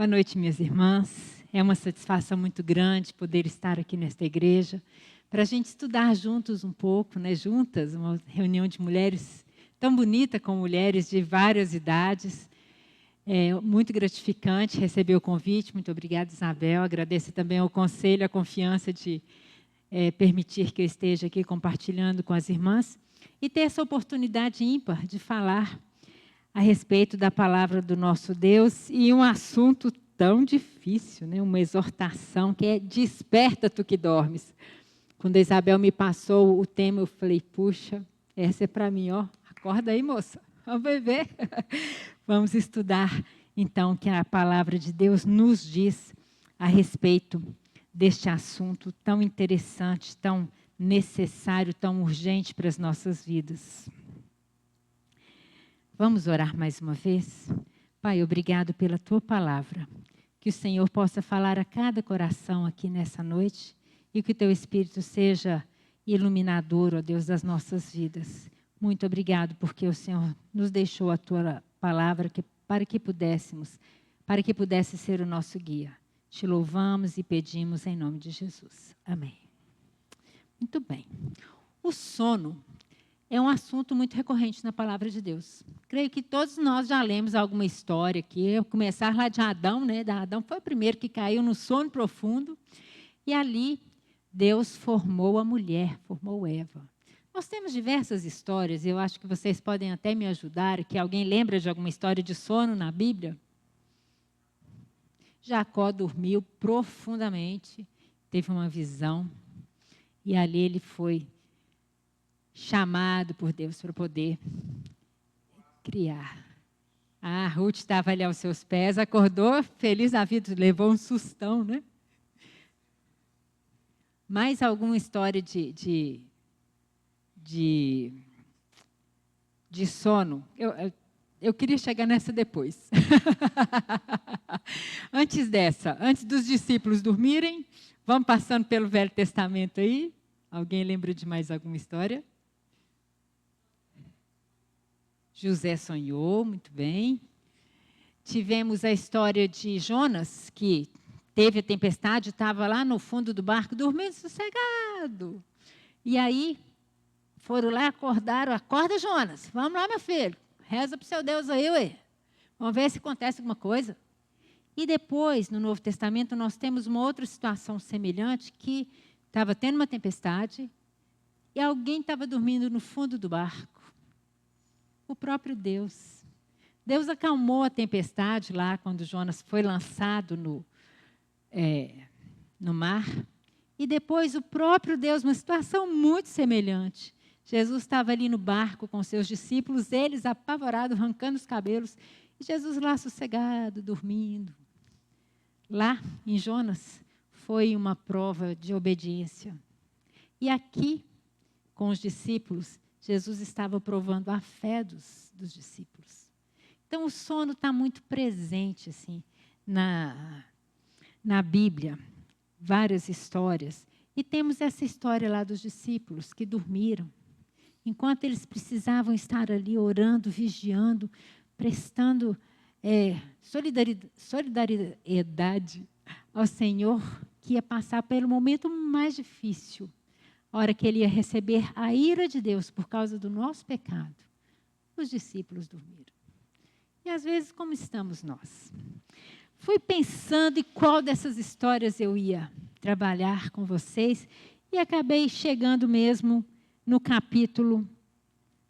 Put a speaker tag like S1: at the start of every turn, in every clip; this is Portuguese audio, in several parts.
S1: Boa noite, minhas irmãs. É uma satisfação muito grande poder estar aqui nesta igreja para a gente estudar juntos um pouco, né? Juntas, uma reunião de mulheres tão bonita com mulheres de várias idades. É muito gratificante receber o convite. Muito obrigada, Isabel. Agradeço também ao conselho a confiança de permitir que eu esteja aqui compartilhando com as irmãs e ter essa oportunidade ímpar de falar a respeito da palavra do nosso Deus e um assunto tão difícil, né? Uma exortação que é desperta tu que dormes. Quando a Isabel me passou o tema, eu falei, puxa, essa é para mim, ó. Acorda aí, moça, vamos beber. Vamos estudar, então, o que a palavra de Deus nos diz a respeito deste assunto tão interessante, tão necessário, tão urgente para as nossas vidas. Vamos orar mais uma vez? Pai, obrigado pela Tua palavra. Que o Senhor possa falar a cada coração aqui nessa noite e que o Teu Espírito seja iluminador, ó Deus, das nossas vidas. Muito obrigado porque o Senhor nos deixou a Tua palavra para que pudesse ser o nosso guia. Te louvamos e pedimos em nome de Jesus. Amém. Muito bem. O sono é um assunto muito recorrente na palavra de Deus. Creio que todos nós já lemos alguma história aqui. Começar lá de Adão, né? Adão foi o primeiro que caiu no sono profundo. E ali Deus formou a mulher, formou Eva. Nós temos diversas histórias, eu acho que vocês podem até me ajudar, que alguém lembra de alguma história de sono na Bíblia? Jacó dormiu profundamente, teve uma visão, e ali ele foi chamado por Deus para poder criar. A Ruth estava ali aos seus pés, acordou, feliz da vida, levou um sustão, né? Mais alguma história de sono? Eu queria chegar nessa depois. Antes dos discípulos dormirem, vamos passando pelo Velho Testamento aí. Alguém lembra de mais alguma história? José sonhou, muito bem. Tivemos a história de Jonas, que teve a tempestade, estava lá no fundo do barco, dormindo sossegado. E aí, foram lá, acordaram, acorda Jonas, vamos lá meu filho, reza para o seu Deus aí, ué. Vamos ver se acontece alguma coisa. E depois, no Novo Testamento, nós temos uma outra situação semelhante, que estava tendo uma tempestade, e alguém estava dormindo no fundo do barco. O próprio Deus. Deus acalmou a tempestade lá, quando Jonas foi lançado no mar. E depois o próprio Deus, uma situação muito semelhante. Jesus estava ali no barco com seus discípulos, eles apavorados, arrancando os cabelos. E Jesus lá sossegado, dormindo. Lá em Jonas foi uma prova de obediência. E aqui, com os discípulos, Jesus estava provando a fé dos discípulos. Então, o sono está muito presente assim, na Bíblia. Várias histórias. E temos essa história lá dos discípulos que dormiram. Enquanto eles precisavam estar ali orando, vigiando, prestando solidariedade ao Senhor, que ia passar pelo momento mais difícil. A hora que ele ia receber a ira de Deus por causa do nosso pecado, os discípulos dormiram. E às vezes, como estamos nós? Fui pensando em qual dessas histórias eu ia trabalhar com vocês e acabei chegando mesmo no capítulo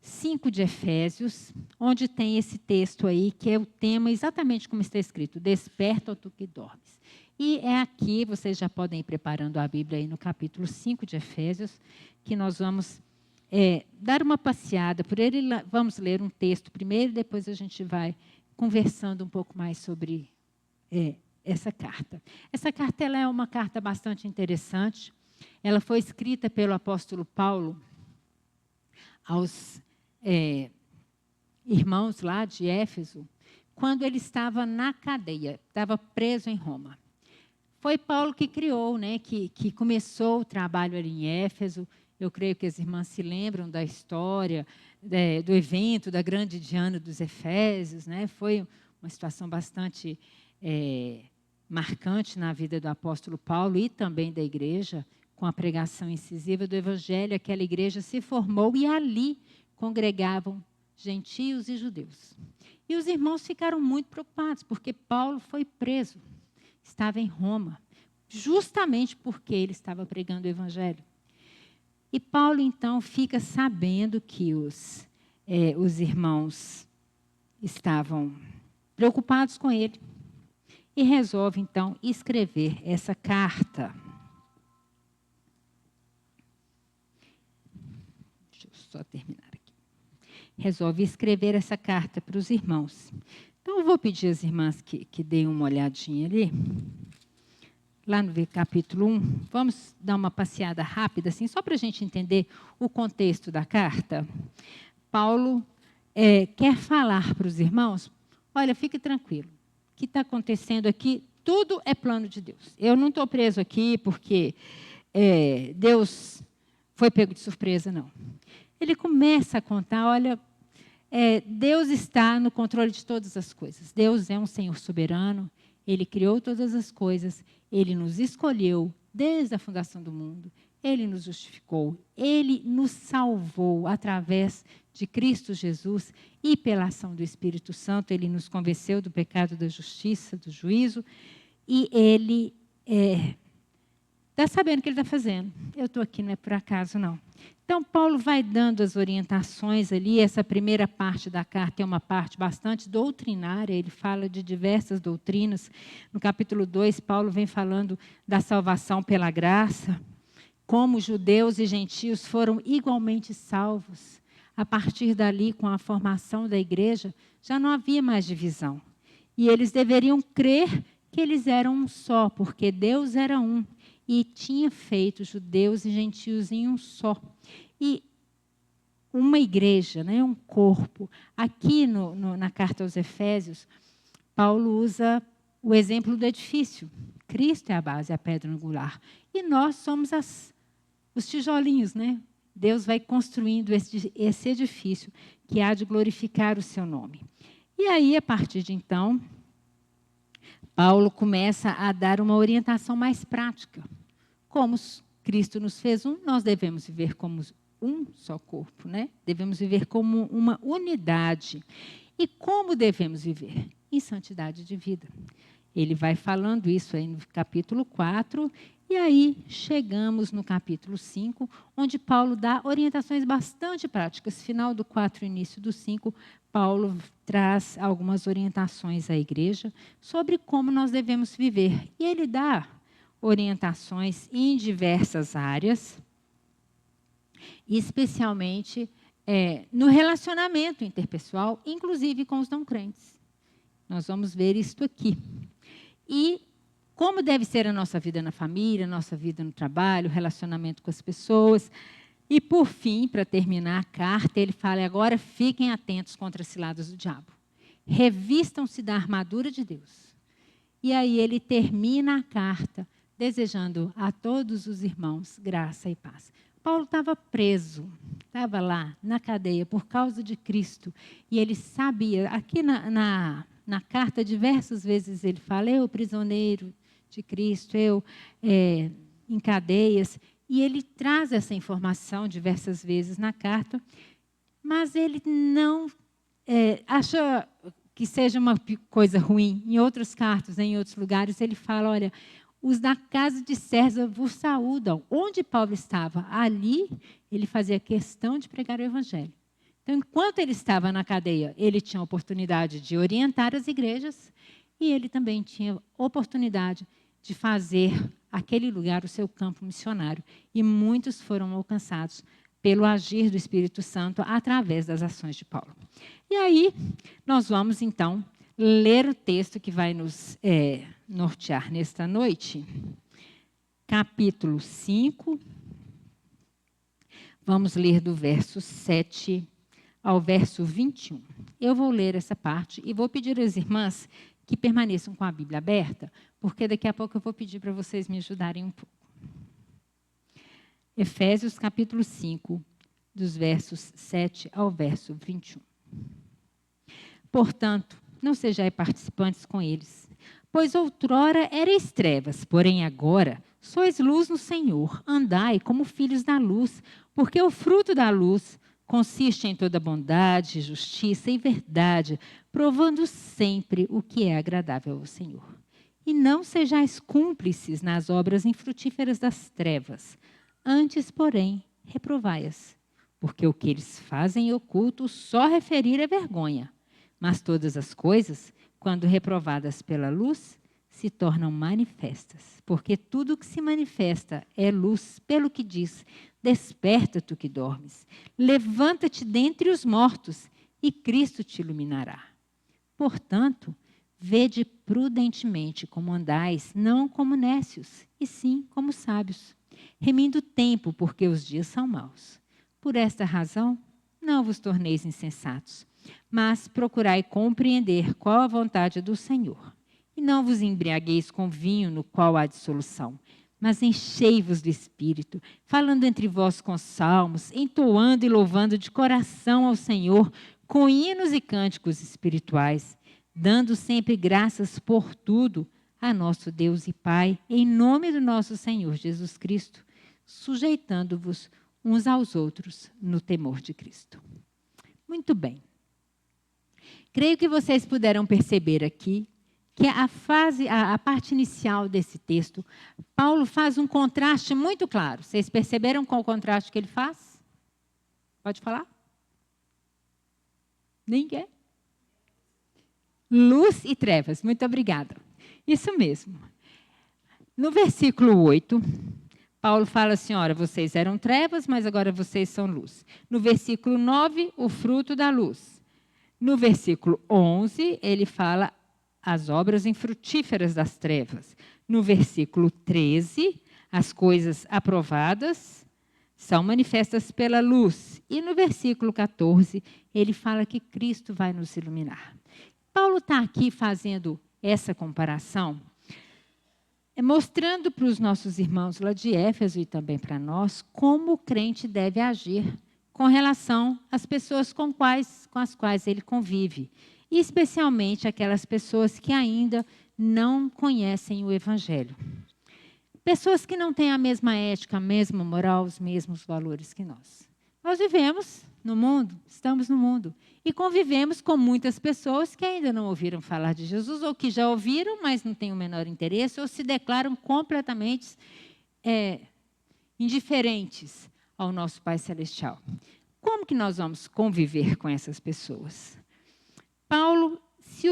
S1: 5 de Efésios, onde tem esse texto aí, que é o tema exatamente como está escrito, desperta, ó tu que dormes. E é aqui, vocês já podem ir preparando a Bíblia aí no capítulo 5 de Efésios, que nós vamos dar uma passeada por ele. Vamos ler um texto primeiro, depois a gente vai conversando um pouco mais sobre essa carta. Essa carta ela é uma carta bastante interessante. Ela foi escrita pelo apóstolo Paulo aos irmãos lá de Éfeso, quando ele estava na cadeia, estava preso em Roma. Foi Paulo que criou, né, que começou o trabalho ali em Éfeso. Eu creio que as irmãs se lembram da história, do evento da grande Diana dos Efésios, né? Foi uma situação bastante marcante na vida do apóstolo Paulo e também da igreja, com a pregação incisiva do evangelho. Aquela igreja se formou e ali congregavam gentios e judeus. E os irmãos ficaram muito preocupados, porque Paulo foi preso, estava em Roma, justamente porque ele estava pregando o evangelho. E Paulo, então, fica sabendo que os irmãos estavam preocupados com ele e resolve, então, escrever essa carta. Deixa eu só terminar aqui. Resolve escrever essa carta para os irmãos. Então, eu vou pedir às irmãs que deem uma olhadinha ali. Lá no capítulo 1, vamos dar uma passeada rápida, assim, só para a gente entender o contexto da carta. Paulo quer falar para os irmãos, olha, fique tranquilo, o que está acontecendo aqui, tudo é plano de Deus. Eu não estou preso aqui porque Deus foi pego de surpresa, não. Ele começa a contar, olha, Deus está no controle de todas as coisas. Deus é um Senhor soberano, Ele criou todas as coisas, Ele nos escolheu desde a fundação do mundo, Ele nos justificou, Ele nos salvou através de Cristo Jesus e pela ação do Espírito Santo, Ele nos convenceu do pecado, da justiça, do juízo, e Ele está sabendo o que Ele está fazendo. Eu estou aqui, não é por acaso, não. Então, Paulo vai dando as orientações ali. Essa primeira parte da carta é uma parte bastante doutrinária, ele fala de diversas doutrinas. No capítulo 2, Paulo vem falando da salvação pela graça, como judeus e gentios foram igualmente salvos. A partir dali, com a formação da igreja, já não havia mais divisão. E eles deveriam crer que eles eram um só, porque Deus era um. E tinha feito judeus e gentios em um só. E uma igreja, né, um corpo. Aqui na carta aos Efésios, Paulo usa o exemplo do edifício. Cristo é a base, a pedra angular. E nós somos os tijolinhos, né? Deus vai construindo esse edifício que há de glorificar o seu nome. E aí, a partir de então, Paulo começa a dar uma orientação mais prática. Como Cristo nos fez um, nós devemos viver como um só corpo, né? Devemos viver como uma unidade. E como devemos viver? Em santidade de vida. Ele vai falando isso aí no capítulo 4, e aí chegamos no capítulo 5, onde Paulo dá orientações bastante práticas. Final do 4, início do 5, Paulo traz algumas orientações à igreja sobre como nós devemos viver. E ele dá orientações em diversas áreas, especialmente no relacionamento interpessoal, inclusive com os não crentes. Nós vamos ver isto aqui. E como deve ser a nossa vida na família, nossa vida no trabalho, relacionamento com as pessoas. E, por fim, para terminar a carta, ele fala, agora fiquem atentos contra as ciladas do diabo. Revistam-se da armadura de Deus. E aí ele termina a carta desejando a todos os irmãos graça e paz. Paulo estava preso, estava lá na cadeia por causa de Cristo. E ele sabia, aqui na carta, diversas vezes ele fala, eu prisioneiro de Cristo, eu em cadeias. E ele traz essa informação diversas vezes na carta, mas ele não acha que seja uma coisa ruim. Em outras cartas, em outros lugares, ele fala, olha, os da casa de César vos saúdam. Onde Paulo estava? Ali, ele fazia questão de pregar o evangelho. Então, enquanto ele estava na cadeia, ele tinha a oportunidade de orientar as igrejas e ele também tinha oportunidade de fazer aquele lugar o seu campo missionário. E muitos foram alcançados pelo agir do Espírito Santo através das ações de Paulo. E aí, nós vamos, então, ler o texto que vai nos nortear nesta noite. Capítulo 5. Vamos ler do verso 7 ao verso 21. Eu vou ler essa parte e vou pedir às irmãs que permaneçam com a Bíblia aberta, porque daqui a pouco eu vou pedir para vocês me ajudarem um pouco. Efésios, capítulo 5, dos versos 7 ao verso 21. Portanto, não sejais participantes com eles, Pois outrora erais trevas, porém agora sois luz no Senhor. Andai como filhos da luz, porque o fruto da luz consiste em toda bondade, justiça e verdade, provando sempre o que é agradável ao Senhor. E não sejais cúmplices nas obras infrutíferas das trevas, antes, porém, reprovai-as, porque o que eles fazem em oculto só referir é vergonha. Mas todas as coisas, quando reprovadas pela luz, se tornam manifestas, porque tudo o que se manifesta é luz, pelo que diz: desperta tu que dormes, levanta-te dentre os mortos, e Cristo te iluminará. Portanto, vede prudentemente como andais, não como nécios, e sim como sábios, remindo o tempo, porque os dias são maus. Por esta razão, não vos torneis insensatos, mas procurai compreender qual a vontade do Senhor. E não vos embriagueis com vinho no qual há dissolução, mas enchei-vos do Espírito, falando entre vós com salmos, entoando e louvando de coração ao Senhor, com hinos e cânticos espirituais, dando sempre graças por tudo a nosso Deus e Pai, em nome do nosso Senhor Jesus Cristo, sujeitando-vos uns aos outros no temor de Cristo. Muito bem. Creio que vocês puderam perceber aqui que a parte inicial desse texto, Paulo faz um contraste muito claro. Vocês perceberam qual o contraste que ele faz? Pode falar? Ninguém? Luz e trevas. Muito obrigada. Isso mesmo. No versículo 8, Paulo fala assim, ora, vocês eram trevas, mas agora vocês são luz. No versículo 9, o fruto da luz. No versículo 11, ele fala as obras infrutíferas das trevas. No versículo 13, as coisas aprovadas são manifestas pela luz. E no versículo 14, ele fala que Cristo vai nos iluminar. Paulo está aqui fazendo essa comparação, mostrando para os nossos irmãos lá de Éfeso e também para nós, como o crente deve agir com relação às pessoas com as quais ele convive, e especialmente aquelas pessoas que ainda não conhecem o Evangelho. Pessoas que não têm a mesma ética, a mesma moral, os mesmos valores que nós. Nós vivemos no mundo, estamos no mundo, e convivemos com muitas pessoas que ainda não ouviram falar de Jesus, ou que já ouviram, mas não têm o menor interesse, ou se declaram completamente indiferentes ao nosso Pai Celestial. Como que nós vamos conviver com essas pessoas? Paulo se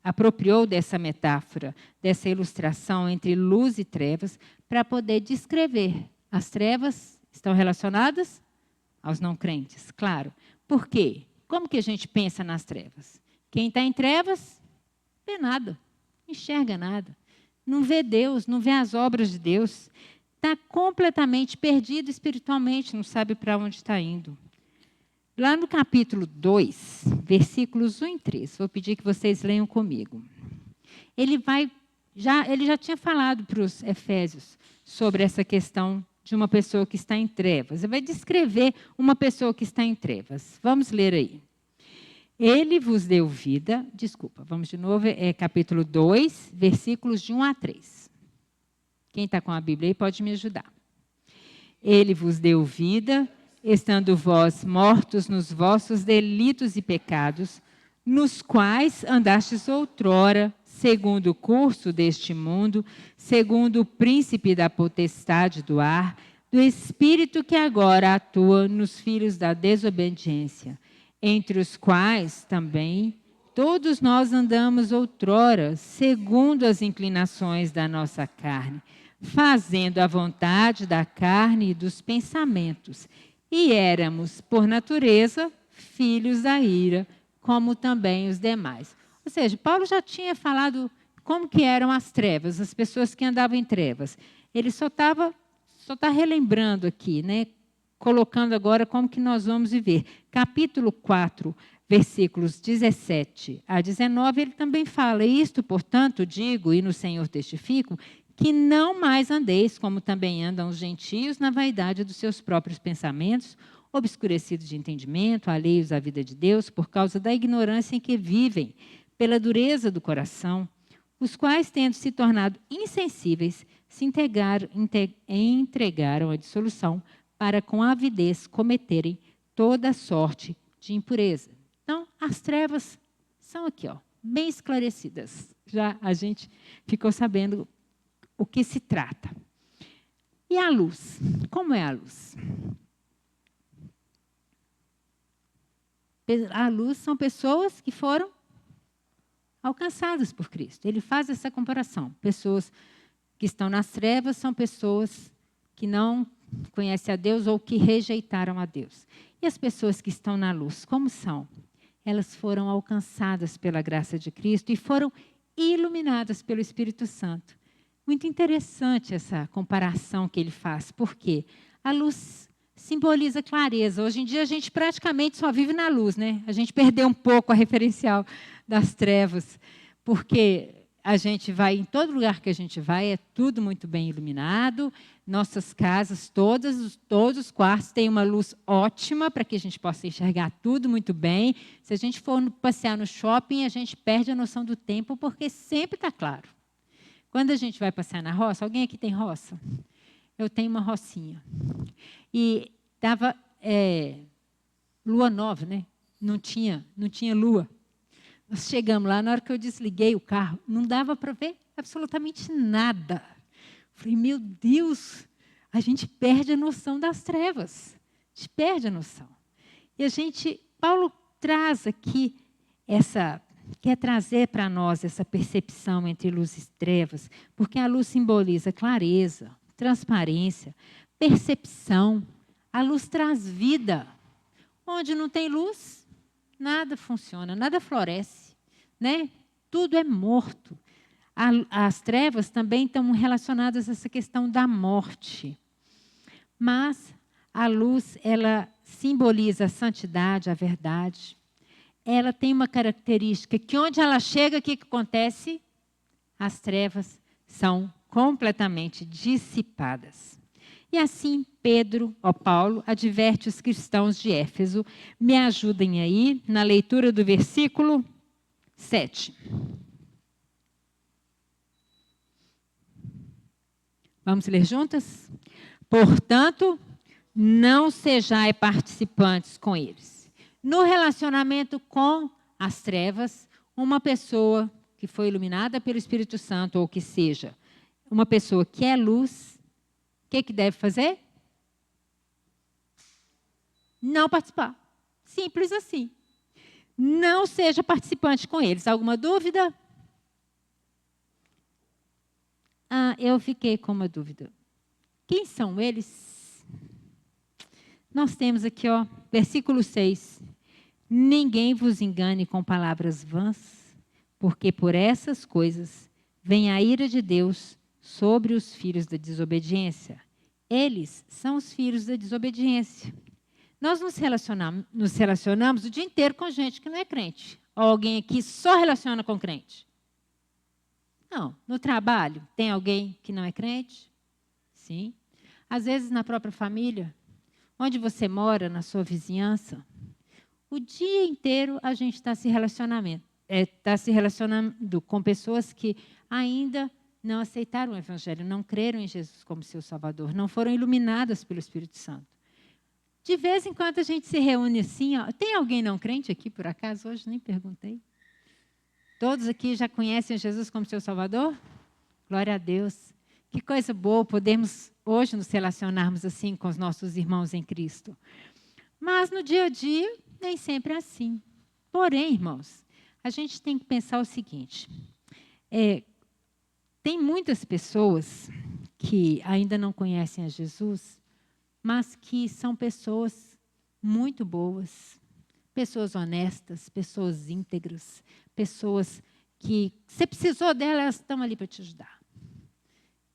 S1: apropriou dessa metáfora, dessa ilustração entre luz e trevas, para poder descrever. As trevas estão relacionadas aos não crentes, claro. Por quê? Como que a gente pensa nas trevas? Quem está em trevas, não vê nada, não enxerga nada, não vê Deus, não vê as obras de Deus, está completamente perdido espiritualmente, não sabe para onde está indo. Lá no capítulo 2, versículos 1 e 3, vou pedir que vocês leiam comigo. Ele já tinha falado para os Efésios sobre essa questão de uma pessoa que está em trevas. Ele vai descrever uma pessoa que está em trevas. Vamos ler aí. Ele vos deu vida, vamos de novo, capítulo 2, versículos de 1 a 3. Quem está com a Bíblia aí pode me ajudar. Ele vos deu vida, estando vós mortos nos vossos delitos e pecados, nos quais andastes outrora, segundo o curso deste mundo, segundo o príncipe da potestade do ar, do espírito que agora atua nos filhos da desobediência, entre os quais também todos nós andamos outrora, segundo as inclinações da nossa carne, fazendo a vontade da carne e dos pensamentos, e éramos, por natureza, filhos da ira, como também os demais. Ou seja, Paulo já tinha falado como que eram as trevas, as pessoas que andavam em trevas. Ele só está relembrando aqui, né? Colocando agora como que nós vamos viver. Capítulo 4, versículos 17 a 19, ele também fala, isto, portanto, digo, e no Senhor testifico, que não mais andeis como também andam os gentios na vaidade dos seus próprios pensamentos, obscurecidos de entendimento, alheios à vida de Deus, por causa da ignorância em que vivem, pela dureza do coração, os quais, tendo se tornado insensíveis, se entregaram à dissolução para com avidez cometerem toda sorte de impureza. Então, as trevas são aqui, ó, bem esclarecidas. Já a gente ficou sabendo o que se trata. E a luz? Como é a luz? A luz são pessoas que foram alcançadas por Cristo. Ele faz essa comparação. Pessoas que estão nas trevas são pessoas que não conhecem a Deus ou que rejeitaram a Deus. E as pessoas que estão na luz, como são? Elas foram alcançadas pela graça de Cristo e foram iluminadas pelo Espírito Santo. Muito interessante essa comparação que ele faz, porque a luz simboliza clareza. Hoje em dia a gente praticamente só vive na luz, né? A gente perdeu um pouco a referencial das trevas, porque a gente vai, em todo lugar que a gente vai, é tudo muito bem iluminado. Nossas casas, todos os quartos têm uma luz ótima para que a gente possa enxergar tudo muito bem. Se a gente for passear no shopping, a gente perde a noção do tempo, porque sempre está claro. Quando a gente vai passear na roça, alguém aqui tem roça? Eu tenho uma rocinha. E estava lua nova, né? Não tinha lua. Nós chegamos lá, na hora que eu desliguei o carro, não dava para ver absolutamente nada. Falei, meu Deus, a gente perde a noção das trevas. A gente perde a noção. E Paulo traz aqui quer trazer para nós essa percepção entre luz e trevas, porque a luz simboliza clareza, transparência, percepção. A luz traz vida. Onde não tem luz, nada funciona, nada floresce, né? Tudo é morto. As trevas também estão relacionadas a essa questão da morte. Mas a luz, ela simboliza a santidade, a verdade. Ela tem uma característica que onde ela chega, o que acontece? As trevas são completamente dissipadas. E assim, Paulo, adverte os cristãos de Éfeso. Me ajudem aí na leitura do versículo 7. Vamos ler juntas? Portanto, não sejais participantes com eles. No relacionamento com as trevas, uma pessoa que foi iluminada pelo Espírito Santo, ou que seja, uma pessoa que é luz, o que deve fazer? Não participar. Simples assim. Não seja participante com eles. Alguma dúvida? Eu fiquei com uma dúvida. Quem são eles? Nós temos aqui, ó, versículo 6. Ninguém vos engane com palavras vãs, porque por essas coisas vem a ira de Deus sobre os filhos da desobediência. Eles são os filhos da desobediência. Nós nos relacionamos o dia inteiro com gente que não é crente. Ou alguém aqui só relaciona com crente? Não. No trabalho, tem alguém que não é crente? Sim. Às vezes na própria família, onde você mora, na sua vizinhança, o dia inteiro a gente está se relacionando com pessoas que ainda não aceitaram o Evangelho, não creram em Jesus como seu Salvador, não foram iluminadas pelo Espírito Santo. De vez em quando a gente se reúne assim. Ó. Tem alguém não crente aqui, por acaso? Hoje nem perguntei. Todos aqui já conhecem Jesus como seu Salvador? Glória a Deus. Que coisa boa podermos hoje nos relacionarmos assim com os nossos irmãos em Cristo. Mas no dia a dia, nem sempre é assim. Porém, irmãos, a gente tem que pensar o seguinte. Tem muitas pessoas que ainda não conhecem a Jesus, mas que são pessoas muito boas, pessoas honestas, pessoas íntegras, pessoas que, se precisou delas, elas estão ali para te ajudar.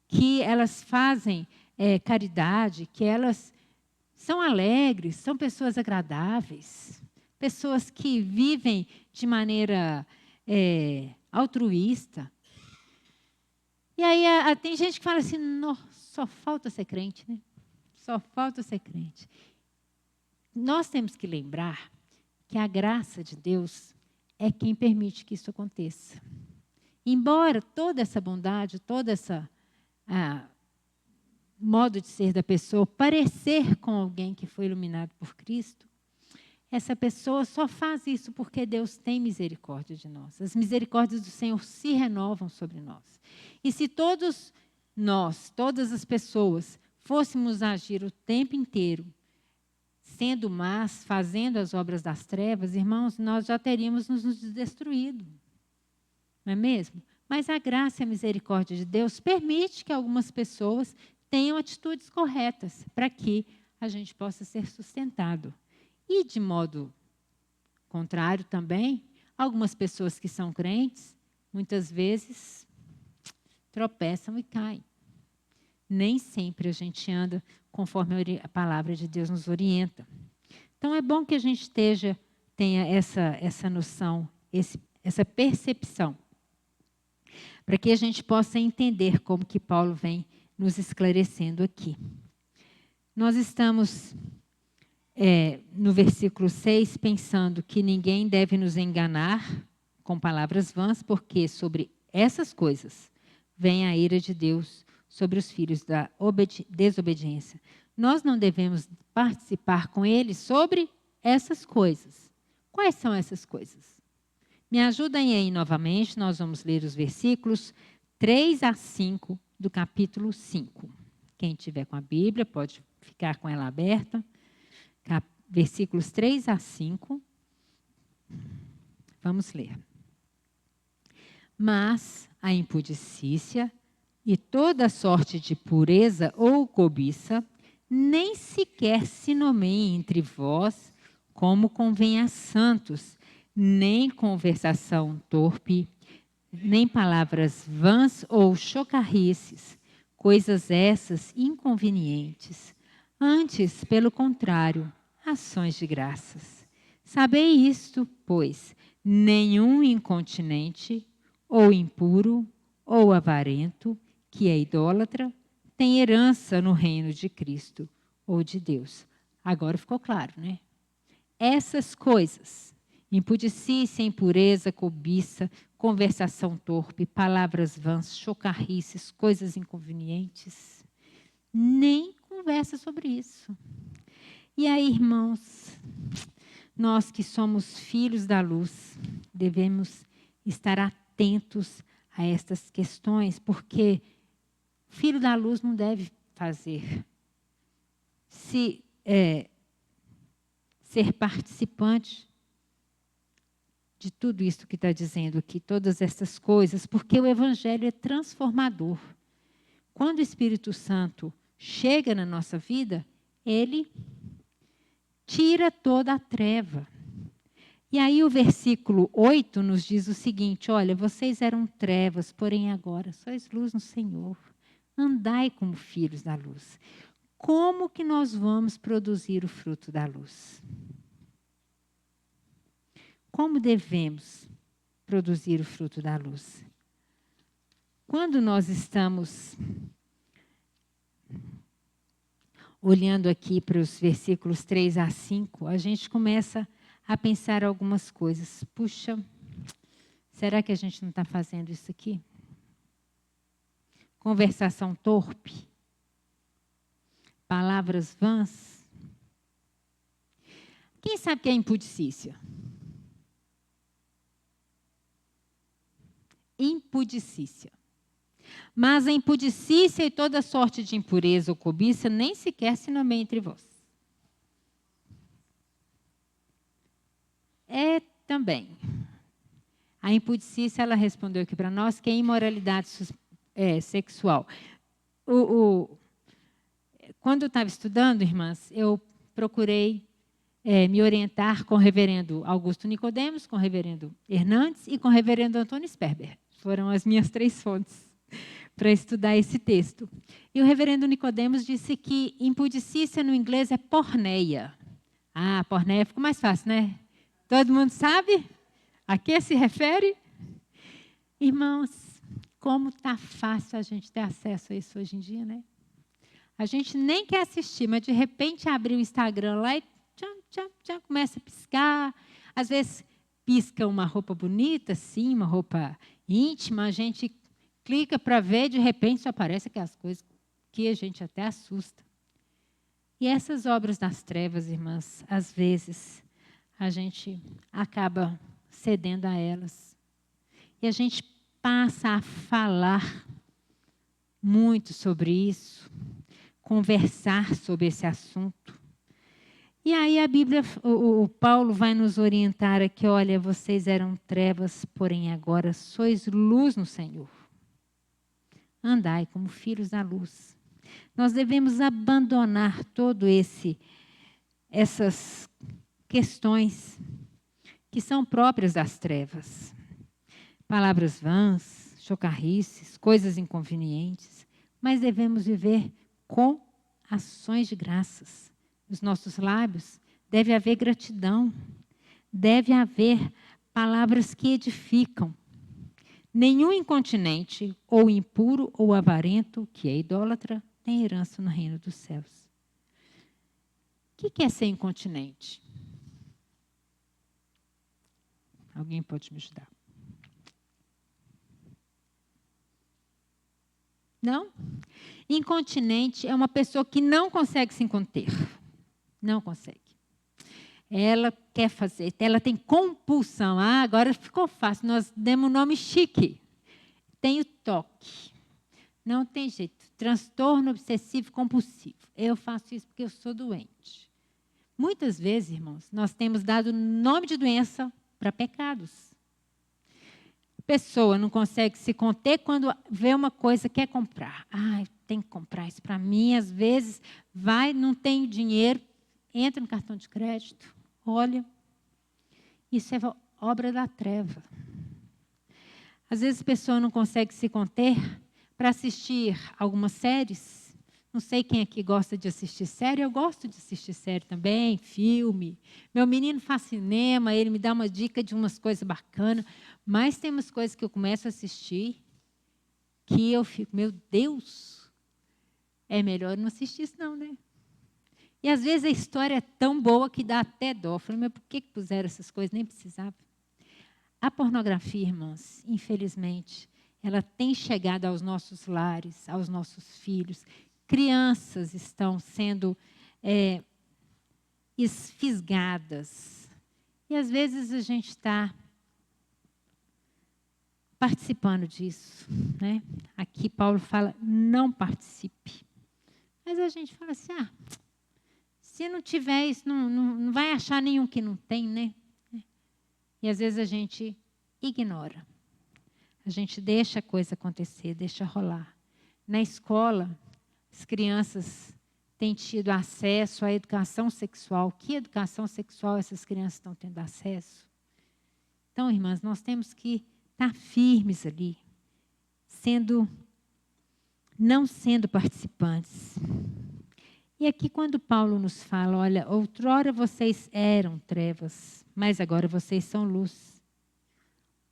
S1: Que elas fazem caridade, que elas são alegres, são pessoas agradáveis, pessoas que vivem de maneira altruísta. E aí tem gente que fala assim, só falta ser crente, né? Só falta ser crente. Nós temos que lembrar que a graça de Deus, é quem permite que isso aconteça. Embora toda essa bondade, toda essa modo de ser da pessoa parecer com alguém que foi iluminado por Cristo, essa pessoa só faz isso porque Deus tem misericórdia de nós. As misericórdias do Senhor se renovam sobre nós. E se todos nós, todas as pessoas, fôssemos agir o tempo inteiro sendo más, fazendo as obras das trevas, irmãos, nós já teríamos nos destruído. Não é mesmo? Mas a graça e a misericórdia de Deus permite que algumas pessoas tenham atitudes corretas para que a gente possa ser sustentado. E, de modo contrário também, algumas pessoas que são crentes, muitas vezes tropeçam e caem. Nem sempre a gente anda conforme a palavra de Deus nos orienta. Então, é bom que a gente tenha essa noção, essa percepção, para que a gente possa entender como que Paulo vem nos esclarecendo aqui. Nós estamos, no versículo 6, pensando que ninguém deve nos enganar com palavras vãs, porque sobre essas coisas vem a ira de Deus sobre os filhos da desobediência. Nós não devemos participar com eles sobre essas coisas. Quais são essas coisas? Me ajudem aí novamente, nós vamos ler os versículos 3 a 5 do capítulo 5. Quem tiver com a Bíblia pode ficar com ela aberta. Versículos 3 a 5. Vamos ler. Mas a impudicícia e toda sorte de pureza ou cobiça nem sequer se nomeiem entre vós como convém a santos, nem conversação torpe, nem palavras vãs ou chocarrices, coisas essas inconvenientes. Antes, pelo contrário, ações de graças. Sabei isto, pois, nenhum incontinente, ou impuro, ou avarento, que é idólatra, tem herança no reino de Cristo ou de Deus. Agora ficou claro, né? Essas coisas, impudicícia, impureza, cobiça, conversação torpe, palavras vãs, chocarrices, coisas inconvenientes, nem conversa sobre isso. E aí, irmãos, nós que somos filhos da luz, devemos estar atentos a estas questões, porque filho da luz não deve fazer. Ser participante de tudo isso que está dizendo aqui, todas essas coisas, porque o Evangelho é transformador. Quando o Espírito Santo chega na nossa vida, ele tira toda a treva. E aí o versículo 8 nos diz o seguinte: olha, vocês eram trevas, porém agora sois luz no Senhor. Andai como filhos da luz. Como que nós vamos produzir o fruto da luz? Como devemos produzir o fruto da luz? Quando nós estamos olhando aqui para os versículos 3 a 5, a gente começa a pensar algumas coisas. Puxa, será que a gente não está fazendo isso aqui? Conversação torpe, palavras vãs. Quem sabe o que é impudicícia? Impudicícia. Mas a impudicícia e toda sorte de impureza ou cobiça nem sequer se nomeia entre vós. É também. A impudicícia, ela respondeu aqui para nós, que é imoralidade sexual. Quando eu estava estudando, irmãs, eu procurei me orientar com o reverendo Augusto Nicodemos, com o reverendo Hernandes e com o reverendo Antônio Sperber. Foram as minhas 3 fontes para estudar esse texto. E o reverendo Nicodemos disse que impudicícia no inglês é porneia. Ah, porneia ficou mais fácil, né? Todo mundo sabe a que se refere? Irmãos, como está fácil a gente ter acesso a isso hoje em dia, né? A gente nem quer assistir, mas de repente abre o Instagram lá e tcham, tcham, tcham, começa a piscar. Às vezes pisca uma roupa bonita, sim, uma roupa íntima, a gente clica para ver, de repente só aparece aquelas coisas que a gente até assusta. E essas obras das trevas, irmãs, às vezes a gente acaba cedendo a elas. E a gente passa a falar muito sobre isso, conversar sobre esse assunto. E aí a Bíblia, o Paulo vai nos orientar aqui, olha, vocês eram trevas, porém agora sois luz no Senhor. Andai como filhos da luz. Nós devemos abandonar todo essas questões que são próprias das trevas. Palavras vãs, chocarrices, coisas inconvenientes, mas devemos viver com ações de graças. Nos nossos lábios deve haver gratidão, deve haver palavras que edificam. Nenhum incontinente, ou impuro, ou avarento, que é idólatra, tem herança no reino dos céus. O que é ser incontinente? Alguém pode me ajudar? Não? Incontinente é uma pessoa que não consegue se conter. Não consegue. Ela quer fazer, ela tem compulsão. Ah, agora ficou fácil, nós demos um nome chique. Tem o toque. Não tem jeito. Transtorno obsessivo compulsivo. Eu faço isso porque eu sou doente. Muitas vezes, irmãos, nós temos dado nome de doença para pecados. A pessoa não consegue se conter quando vê uma coisa, quer comprar. Ah, eu tenho que comprar isso para mim. Às vezes, vai, não tem dinheiro, entra no cartão de crédito, olha. Isso é obra da treva. Às vezes, a pessoa não consegue se conter para assistir algumas séries. Não sei quem aqui gosta de assistir série. Eu gosto de assistir série também, filme. Meu menino faz cinema, ele me dá uma dica de umas coisas bacanas. Mas tem umas coisas que eu começo a assistir que eu fico, meu Deus, é melhor não assistir isso não, né? E às vezes a história é tão boa que dá até dó. Eu falei, mas por que puseram essas coisas? Nem precisava. A pornografia, irmãs, infelizmente, ela tem chegado aos nossos lares, aos nossos filhos. Crianças estão sendo esfisgadas. E às vezes a gente está participando disso, né? Aqui Paulo fala, não participe. Mas a gente fala assim, se não tiver isso, não vai achar nenhum que não tem, né? E às vezes a gente ignora. A gente deixa a coisa acontecer, deixa rolar. Na escola, as crianças têm tido acesso à educação sexual. Que educação sexual essas crianças estão tendo acesso? Então, irmãs, nós temos que estar firmes ali, não sendo participantes. E aqui quando Paulo nos fala, olha, outrora vocês eram trevas, mas agora vocês são luz.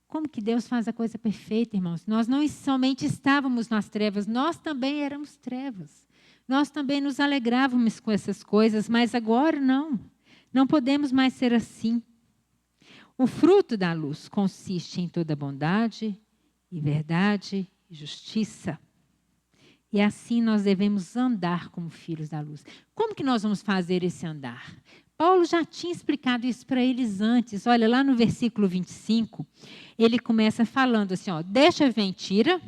S1: Como que Deus faz a coisa perfeita, irmãos? Nós não somente estávamos nas trevas, nós também éramos trevas. Nós também nos alegrávamos com essas coisas, mas agora não. Não podemos mais ser assim. O fruto da luz consiste em toda bondade e verdade e justiça. E assim nós devemos andar como filhos da luz. Como que nós vamos fazer esse andar? Paulo já tinha explicado isso para eles antes. Olha, lá no versículo 25, ele começa falando assim, deixa a mentira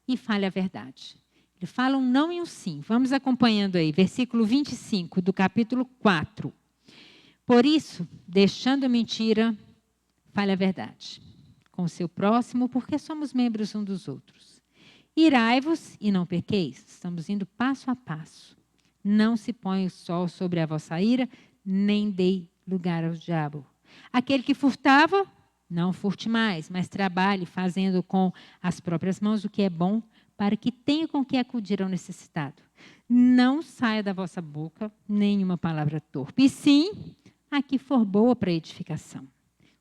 S1: e fale a verdade. Ele fala um não e um sim. Vamos acompanhando aí, versículo 25 do capítulo 4. Por isso, deixando a mentira, fale a verdade com o seu próximo, porque somos membros uns dos outros. Irai-vos e não pequeis. Estamos indo passo a passo. Não se põe o sol sobre a vossa ira, nem dei lugar ao diabo. Aquele que furtava, não furte mais, mas trabalhe fazendo com as próprias mãos o que é bom, para que tenha com que acudir ao necessitado. Não saia da vossa boca nenhuma palavra torpe, e sim a que for boa para edificação,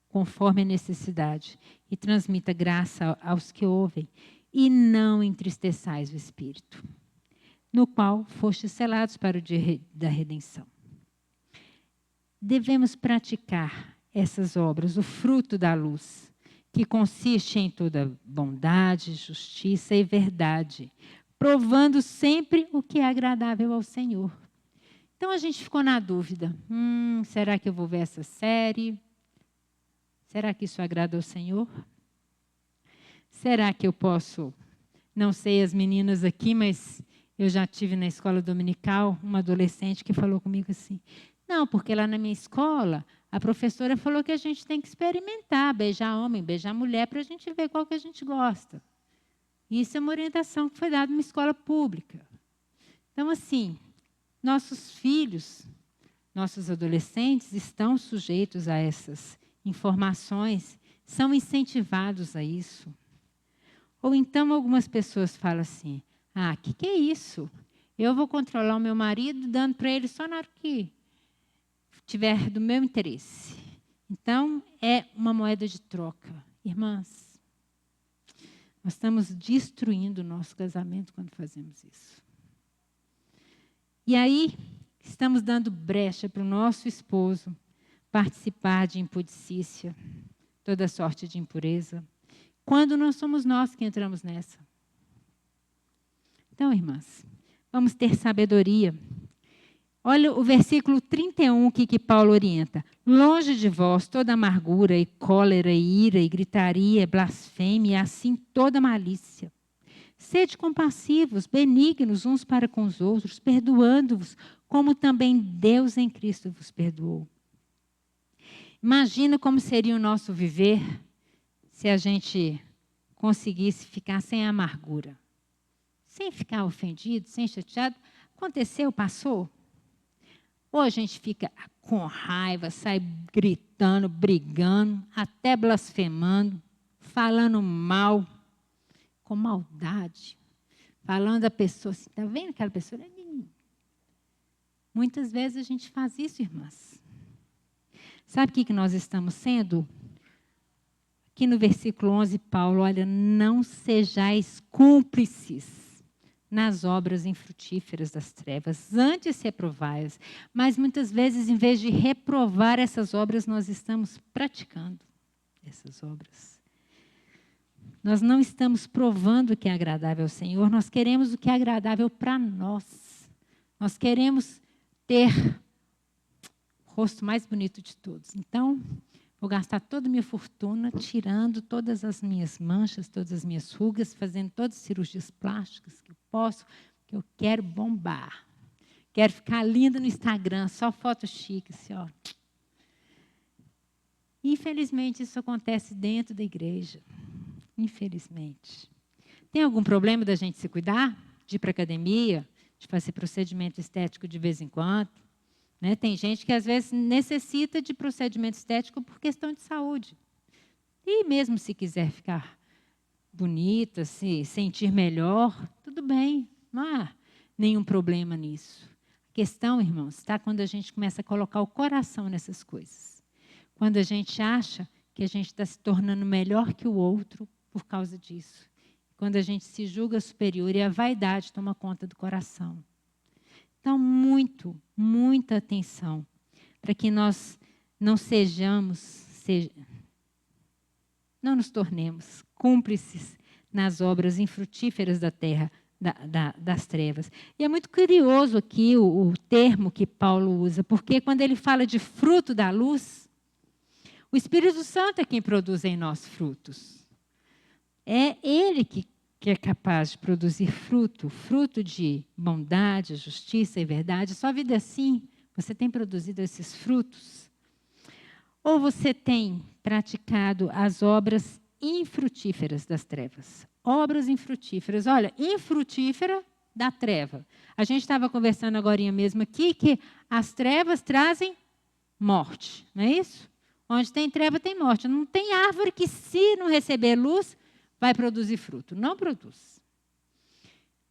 S1: conforme a necessidade, e transmita graça aos que ouvem. E não entristeçais o Espírito, no qual fostes selados para o dia da redenção. Devemos praticar essas obras, o fruto da luz, que consiste em toda bondade, justiça e verdade, provando sempre o que é agradável ao Senhor. Então a gente ficou na dúvida: será que eu vou ver essa série? Será que isso agrada ao Senhor? Será que eu posso? Não sei as meninas aqui, mas eu já tive na escola dominical uma adolescente que falou comigo assim: não, porque lá na minha escola a professora falou que a gente tem que experimentar, beijar homem, beijar mulher, para a gente ver qual que a gente gosta. Isso é uma orientação que foi dada numa escola pública. Então, assim, nossos filhos, nossos adolescentes estão sujeitos a essas informações, são incentivados a isso. Ou então algumas pessoas falam assim: o que é isso? Eu vou controlar o meu marido dando para ele só na hora que tiver do meu interesse. Então, é uma moeda de troca. Irmãs, nós estamos destruindo o nosso casamento quando fazemos isso. E aí, estamos dando brecha para o nosso esposo participar de impudicícia, toda sorte de impureza, quando não somos nós que entramos nessa. Então, irmãs, vamos ter sabedoria. Olha o versículo 31 que Paulo orienta. Longe de vós toda amargura e cólera e ira e gritaria, blasfêmia e assim toda malícia. Sede compassivos, benignos uns para com os outros, perdoando-vos, como também Deus em Cristo vos perdoou. Imagina como seria o nosso viver se a gente conseguisse ficar sem amargura, sem ficar ofendido, sem chateado. Aconteceu, passou. Ou a gente fica com raiva, sai gritando, brigando, até blasfemando, falando mal, com maldade, falando a pessoa assim: está vendo aquela pessoa? Muitas vezes a gente faz isso, irmãs. Sabe o que nós estamos sendo? Aqui no versículo 11, Paulo, olha: não sejais cúmplices nas obras infrutíferas das trevas, antes reprovai-as. Mas muitas vezes, em vez de reprovar essas obras, nós estamos praticando essas obras. Nós não estamos provando o que é agradável ao Senhor, nós queremos o que é agradável para nós. Nós queremos ter o rosto mais bonito de todos. Então, vou gastar toda a minha fortuna tirando todas as minhas manchas, todas as minhas rugas, fazendo todas as cirurgias plásticas que eu posso, porque eu quero bombar. Quero ficar linda no Instagram, só foto chique, assim, ó. Infelizmente, isso acontece dentro da igreja. Infelizmente. Tem algum problema da gente se cuidar? De ir para a academia? De fazer procedimento estético de vez em quando? Né? Tem gente que, às vezes, necessita de procedimento estético por questão de saúde. E mesmo se quiser ficar bonita, se sentir melhor, tudo bem. Não há nenhum problema nisso. A questão, irmãos, está quando a gente começa a colocar o coração nessas coisas. Quando a gente acha que a gente está se tornando melhor que o outro por causa disso. Quando a gente se julga superior e a vaidade toma conta do coração. Então, muita atenção para que nós não não nos tornemos cúmplices nas obras infrutíferas da terra, das trevas. E é muito curioso aqui o termo que Paulo usa, porque quando ele fala de fruto da luz, o Espírito Santo é quem produz em nós frutos. É Ele que é capaz de produzir fruto de bondade, justiça e verdade. Sua vida é assim? Você tem produzido esses frutos? Ou você tem praticado as obras infrutíferas das trevas? Obras infrutíferas. Olha, infrutífera da treva. A gente estava conversando agora mesmo aqui que as trevas trazem morte, não é isso? Onde tem treva tem morte. Não tem árvore que, se não receber luz, vai produzir fruto. Não produz.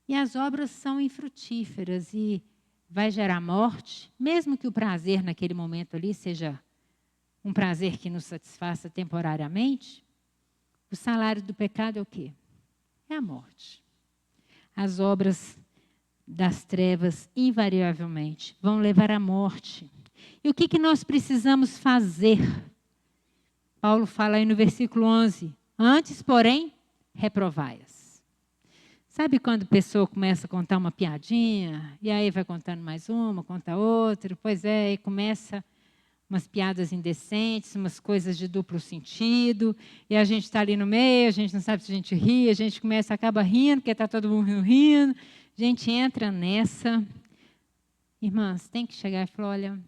S1: E as obras são infrutíferas e vai gerar morte, mesmo que o prazer naquele momento ali seja um prazer que nos satisfaça temporariamente. O salário do pecado é o quê? É a morte. As obras das trevas, invariavelmente, vão levar à morte. E o que nós precisamos fazer Paulo fala aí no versículo 11, antes, porém, reprovai-as. Sabe quando a pessoa começa a contar uma piadinha, e aí vai contando mais uma, conta outra, pois é, e começa umas piadas indecentes, umas coisas de duplo sentido, e a gente está ali no meio, a gente não sabe se a gente ri, a gente acaba rindo, porque está todo mundo rindo, a gente entra nessa. Irmãs, tem que chegar e falar, olha,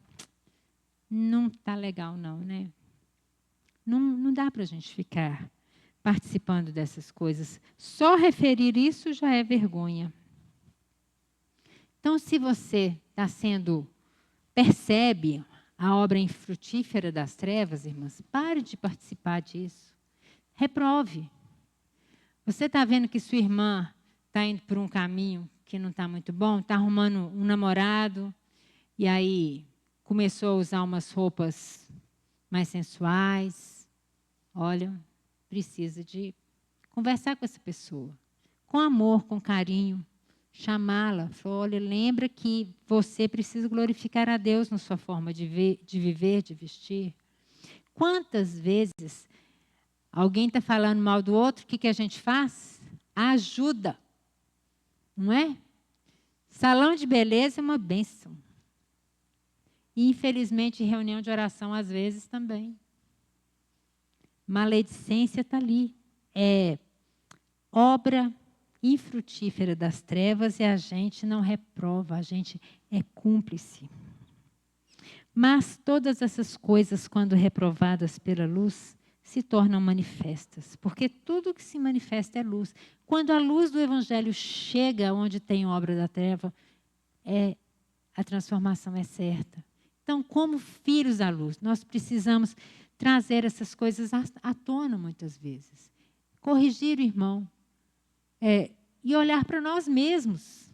S1: não está legal não, né? Não dá para a gente ficar participando dessas coisas. Só referir isso já é vergonha. Então, se você percebe a obra infrutífera das trevas, irmãs, pare de participar disso. Reprove. Você está vendo que sua irmã está indo por um caminho que não está muito bom, está arrumando um namorado, e aí começou a usar umas roupas mais sensuais. Olha, precisa de conversar com essa pessoa, com amor, com carinho, chamá-la. Falar, olha, lembra que você precisa glorificar a Deus na sua forma de viver, de vestir. Quantas vezes alguém está falando mal do outro, o que a gente faz? Ajuda, não é? Salão de beleza é uma bênção. E, infelizmente, reunião de oração, às vezes, também. Maledicência está ali. É obra infrutífera das trevas e a gente não reprova, a gente é cúmplice. Mas todas essas coisas, quando reprovadas pela luz, se tornam manifestas, porque tudo que se manifesta é luz. Quando a luz do Evangelho chega onde tem obra da treva, a transformação é certa. Então, como filhos da luz, nós precisamos trazer essas coisas à tona muitas vezes. Corrigir o irmão. E olhar para nós mesmos.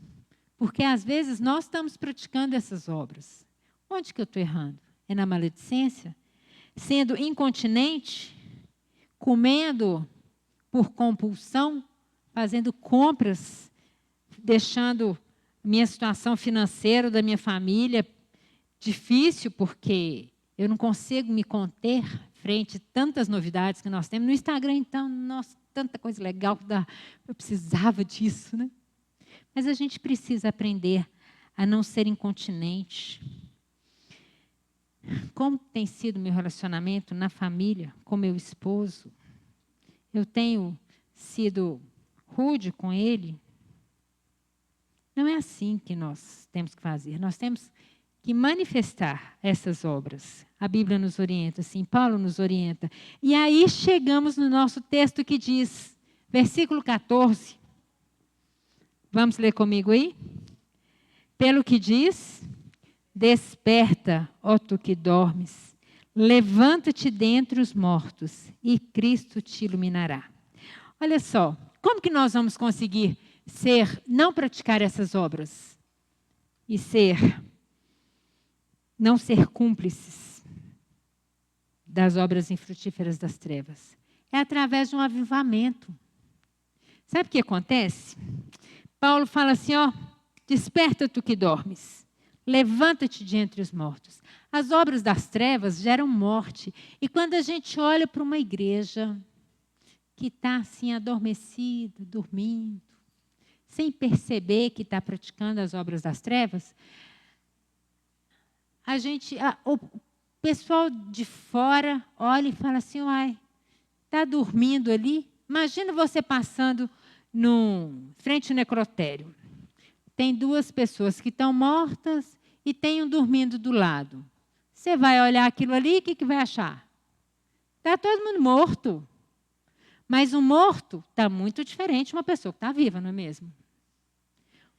S1: Porque, às vezes, nós estamos praticando essas obras. Onde que eu estou errando? É na maledicência? Sendo incontinente? Comendo por compulsão? Fazendo compras? Deixando minha situação financeira da minha família difícil, porque eu não consigo me conter frente a tantas novidades que nós temos. No Instagram, então, nossa, tanta coisa legal que dá. Eu precisava disso, né? Mas a gente precisa aprender a não ser incontinente. Como tem sido meu relacionamento na família, com meu esposo? Eu tenho sido rude com ele? Não é assim que nós temos que fazer. Nós temos que manifestar essas obras. A Bíblia nos orienta, assim, Paulo nos orienta. E aí chegamos no nosso texto que diz, versículo 14. Vamos ler comigo aí? Pelo que diz, desperta, ó tu que dormes, levanta-te dentre os mortos e Cristo te iluminará. Olha só, como que nós vamos conseguir não praticar essas obras e não ser cúmplices das obras infrutíferas das trevas? É através de um avivamento. Sabe o que acontece? Paulo fala assim, ó, desperta tu que dormes, levanta-te de entre os mortos. As obras das trevas geram morte. E quando a gente olha para uma igreja que está assim adormecida, dormindo, sem perceber que está praticando as obras das trevas, o pessoal de fora olha e fala assim, uai, está dormindo ali? Imagina você passando frente ao necrotério. Tem duas pessoas que estão mortas e tem um dormindo do lado. Você vai olhar aquilo ali e o que vai achar? Está todo mundo morto. Mas um morto está muito diferente de uma pessoa que está viva, não é mesmo?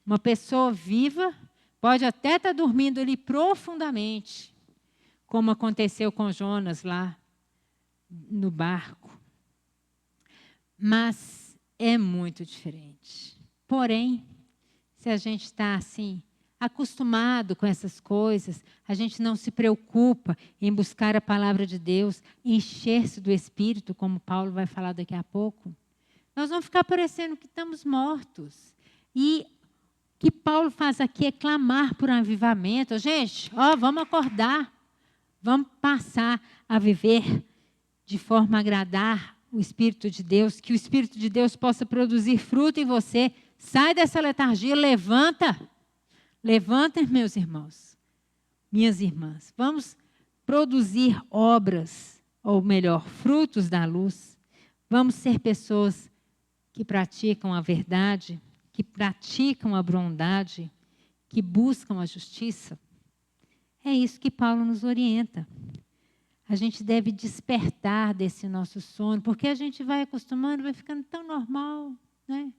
S1: Uma pessoa viva pode até estar dormindo ali profundamente, como aconteceu com Jonas lá no barco. Mas é muito diferente. Porém, se a gente está assim, acostumado com essas coisas, a gente não se preocupa em buscar a palavra de Deus, encher-se do Espírito, como Paulo vai falar daqui a pouco, nós vamos ficar parecendo que estamos mortos. E o que Paulo faz aqui é clamar por um avivamento. Gente, vamos acordar, vamos passar a viver de forma a agradar o Espírito de Deus, que o Espírito de Deus possa produzir fruto em você. Sai dessa letargia, levanta. Levanta, meus irmãos, minhas irmãs. Vamos produzir obras, ou melhor, frutos da luz. Vamos ser pessoas que praticam a verdade, que praticam a bondade, que buscam a justiça. É isso que Paulo nos orienta. A gente deve despertar desse nosso sono, porque a gente vai acostumando, vai ficando tão normal, né?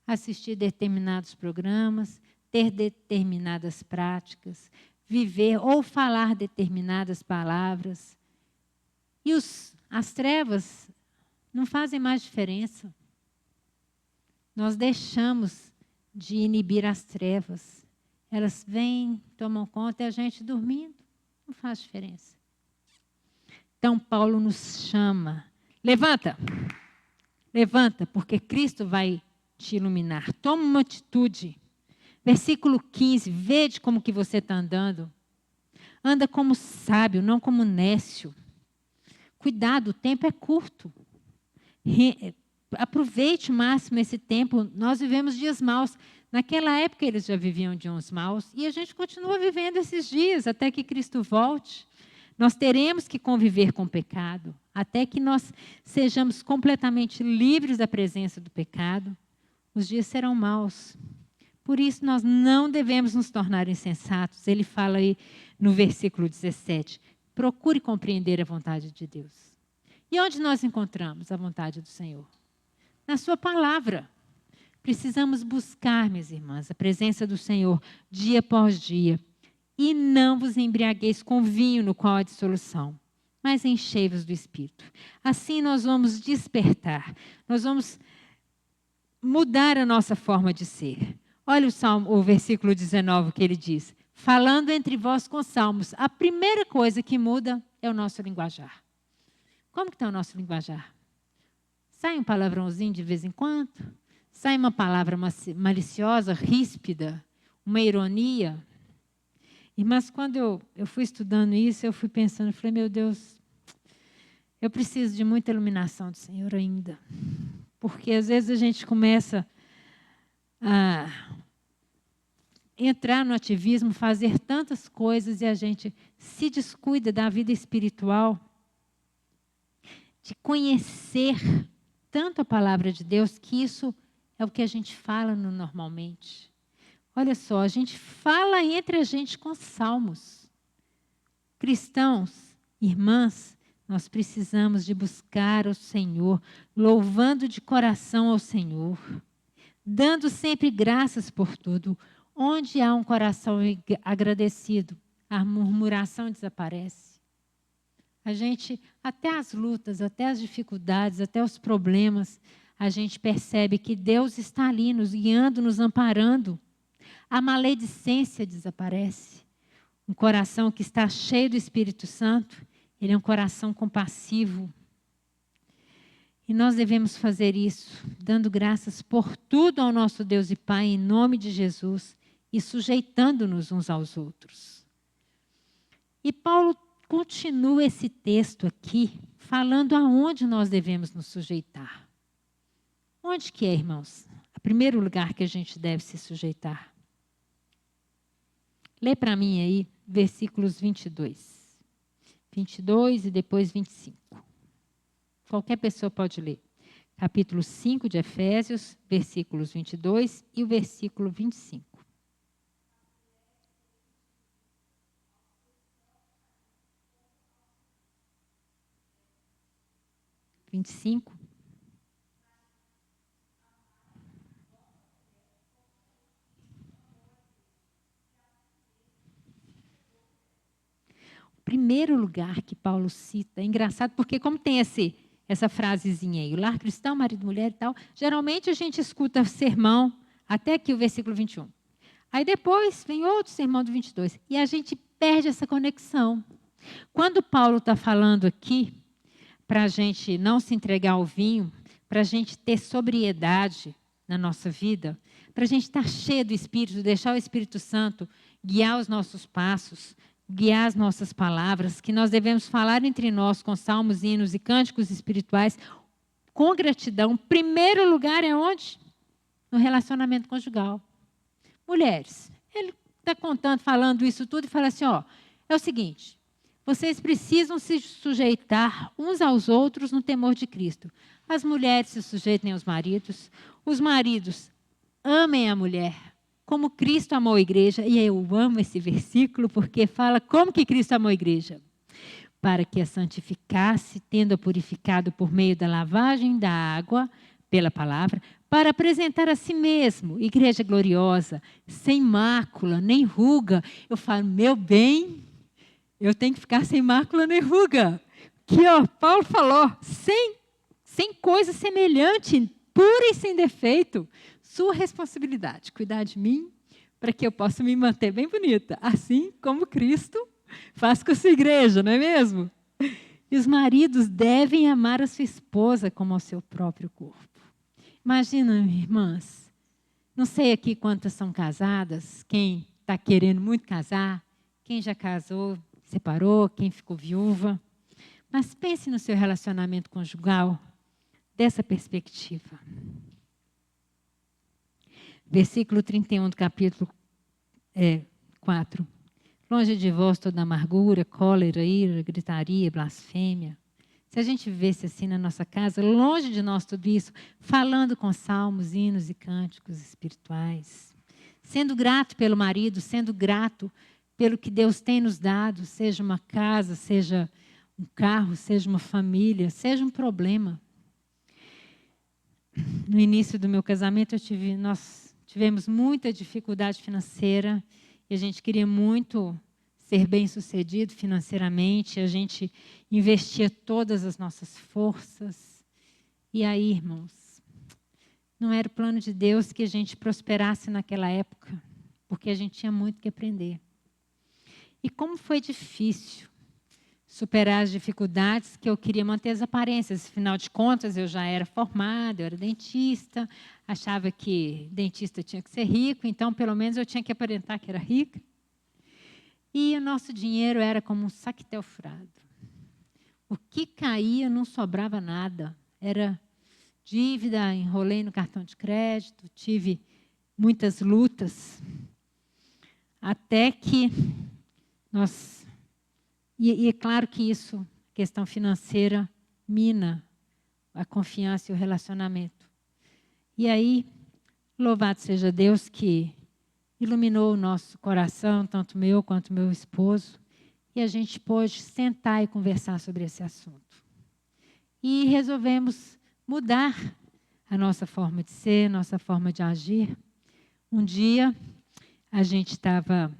S1: Assistir determinados programas, ter determinadas práticas, viver ou falar determinadas palavras. E as trevas não fazem mais diferença. Nós deixamos de inibir as trevas. Elas vêm, tomam conta e a gente dormindo. Não faz diferença. Então, Paulo nos chama. Levanta. Levanta, porque Cristo vai te iluminar. Toma uma atitude. Versículo 15. Vede como que você está andando. Anda como sábio, não como nécio. Cuidado, o tempo é curto. Aproveite o máximo esse tempo. Nós vivemos dias maus. Naquela época eles já viviam dias maus. E a gente continua vivendo esses dias até que Cristo volte. Nós teremos que conviver com o pecado, até que nós sejamos completamente livres da presença do pecado. Os dias serão maus. Por isso, nós não devemos nos tornar insensatos. Ele fala aí no versículo 17, procure compreender a vontade de Deus. E onde nós encontramos a vontade do Senhor? Na sua palavra. Precisamos buscar, minhas irmãs, a presença do Senhor dia após dia. E não vos embriagueis com vinho no qual há dissolução, mas enchei-vos do Espírito. Assim nós vamos despertar, nós vamos mudar a nossa forma de ser. Olha o versículo 19 que ele diz, falando entre vós com salmos. A primeira coisa que muda é o nosso linguajar. Como que está o nosso linguajar? Sai um palavrãozinho de vez em quando? Sai uma palavra maliciosa, ríspida, uma ironia? Mas quando eu fui estudando isso, eu fui pensando, falei, meu Deus, eu preciso de muita iluminação do Senhor ainda. Porque às vezes a gente começa a entrar no ativismo, fazer tantas coisas e a gente se descuida da vida espiritual, de conhecer tanto a palavra de Deus, que isso é o que a gente fala normalmente. Olha só, a gente fala entre a gente com salmos. Cristãos, irmãs, nós precisamos de buscar o Senhor, louvando de coração ao Senhor, dando sempre graças por tudo. Onde há um coração agradecido, a murmuração desaparece. A gente, até as lutas, até as dificuldades, até os problemas, a gente percebe que Deus está ali nos guiando, nos amparando. A maledicência desaparece. Um coração que está cheio do Espírito Santo, ele é um coração compassivo. E nós devemos fazer isso, dando graças por tudo ao nosso Deus e Pai, em nome de Jesus, e sujeitando-nos uns aos outros. E Paulo continua esse texto aqui, falando aonde nós devemos nos sujeitar. Onde que é, irmãos? O primeiro lugar que a gente deve se sujeitar. Lê para mim aí, versículos 22. 22 e depois 25. Qualquer pessoa pode ler. Capítulo 5 de Efésios, versículos 22 e o versículo 25. 25. O primeiro lugar que Paulo cita, é engraçado porque como tem essa frasezinha aí, o lar cristão, marido, mulher e tal, geralmente a gente escuta sermão até aqui o versículo 21. Aí depois vem outro sermão do 22 e a gente perde essa conexão. Quando Paulo está falando aqui, para a gente não se entregar ao vinho, para a gente ter sobriedade na nossa vida, para a gente estar cheio do Espírito, deixar o Espírito Santo guiar os nossos passos, guiar as nossas palavras, que nós devemos falar entre nós com salmos, hinos e cânticos espirituais, com gratidão. Primeiro lugar é onde? No relacionamento conjugal. Mulheres, ele está contando, falando isso tudo e fala assim, ó, é o seguinte, vocês precisam se sujeitar uns aos outros no temor de Cristo. As mulheres se sujeitem aos maridos, os maridos amem a mulher, como Cristo amou a igreja. E eu amo esse versículo porque fala como que Cristo amou a igreja. Para que a santificasse, tendo-a purificado por meio da lavagem da água, pela palavra, para apresentar a si mesmo, igreja gloriosa, sem mácula, nem ruga. Eu falo, meu bem, eu tenho que ficar sem mácula nem ruga. Que ó, Paulo falou, sem coisa semelhante, pura e sem defeito. Sua responsabilidade, cuidar de mim, para que eu possa me manter bem bonita, assim como Cristo faz com a sua igreja, não é mesmo? E os maridos devem amar a sua esposa como ao seu próprio corpo. Imagina, irmãs, não sei aqui quantas são casadas, quem está querendo muito casar, quem já casou, separou, quem ficou viúva. Mas pense no seu relacionamento conjugal dessa perspectiva. Versículo 31 do capítulo 4. Longe de vós toda amargura, cólera, ira, gritaria, blasfêmia. Se a gente vivesse assim na nossa casa, longe de nós tudo isso, falando com salmos, hinos e cânticos espirituais, sendo grato pelo marido, sendo grato pelo que Deus tem nos dado, seja uma casa, seja um carro, seja uma família, seja um problema. No início do meu casamento, nós tivemos muita dificuldade financeira e a gente queria muito ser bem-sucedido financeiramente, a gente investia todas as nossas forças. E aí, irmãos, não era o plano de Deus que a gente prosperasse naquela época, porque a gente tinha muito que aprender. E como foi difícil superar as dificuldades, que eu queria manter as aparências. Afinal de contas, eu já era formada, eu era dentista, achava que dentista tinha que ser rico, então, pelo menos, eu tinha que aparentar que era rica. E o nosso dinheiro era como um saquetel furado. O que caía não sobrava nada. Era dívida, enrolei no cartão de crédito, tive muitas lutas, até que nós... E é claro que isso, questão financeira, mina a confiança e o relacionamento. E aí, louvado seja Deus que iluminou o nosso coração, tanto o meu quanto o meu esposo, e a gente pôde sentar e conversar sobre esse assunto. E resolvemos mudar a nossa forma de ser, nossa forma de agir. Um dia, a gente estava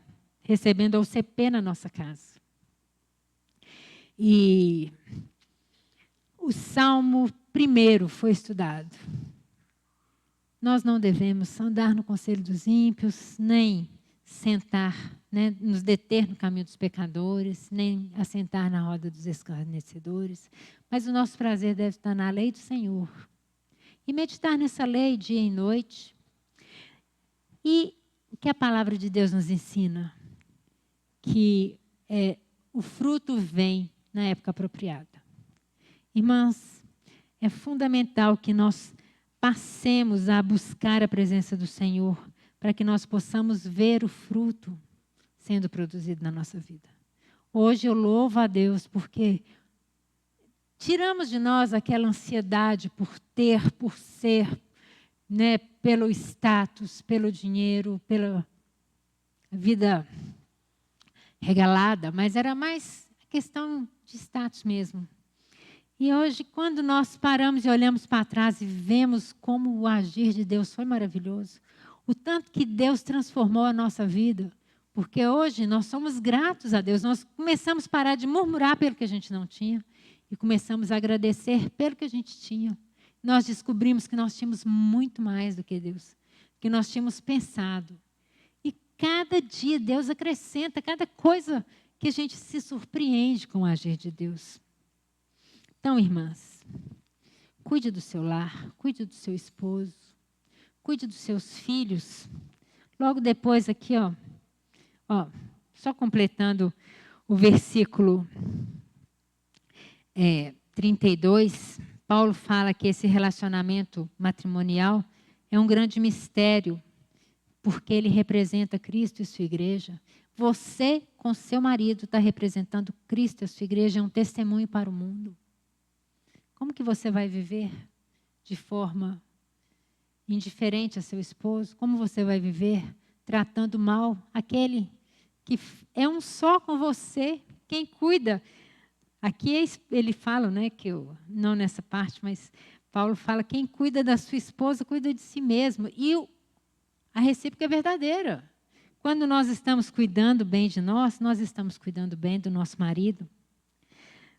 S1: recebendo a UCP na nossa casa. E o Salmo 1 foi estudado. Nós não devemos andar no conselho dos ímpios, nem sentar, né, nos deter no caminho dos pecadores, nem assentar na roda dos escarnecedores. Mas o nosso prazer deve estar na lei do Senhor. E meditar nessa lei dia e noite. E o que a palavra de Deus nos ensina? Que o fruto vem na época apropriada. Irmãs, é fundamental que nós passemos a buscar a presença do Senhor para que nós possamos ver o fruto sendo produzido na nossa vida. Hoje eu louvo a Deus porque tiramos de nós aquela ansiedade por ter, por ser, né, pelo status, pelo dinheiro, pela vida regalada, mas era mais questão de status mesmo. E hoje, quando nós paramos e olhamos para trás e vemos como o agir de Deus foi maravilhoso, o tanto que Deus transformou a nossa vida, porque hoje nós somos gratos a Deus, nós começamos a parar de murmurar pelo que a gente não tinha e começamos a agradecer pelo que a gente tinha. Nós descobrimos que nós tínhamos muito mais do que Deus, que nós tínhamos pensado. E cada dia Deus acrescenta, cada coisa que a gente se surpreende com o agir de Deus. Então, irmãs, cuide do seu lar, cuide do seu esposo, cuide dos seus filhos. Logo depois aqui, ó, só completando o versículo 32, Paulo fala que esse relacionamento matrimonial é um grande mistério, porque ele representa Cristo e sua igreja. Você, com seu marido, está representando Cristo e a sua igreja, é um testemunho para o mundo. Como que você vai viver de forma indiferente a seu esposo? Como você vai viver tratando mal aquele que é um só com você? Quem cuida? Aqui ele fala, né, não nessa parte, mas Paulo fala, quem cuida da sua esposa, cuida de si mesmo. E a recíproca é verdadeira. Quando nós estamos cuidando bem de nós estamos cuidando bem do nosso marido.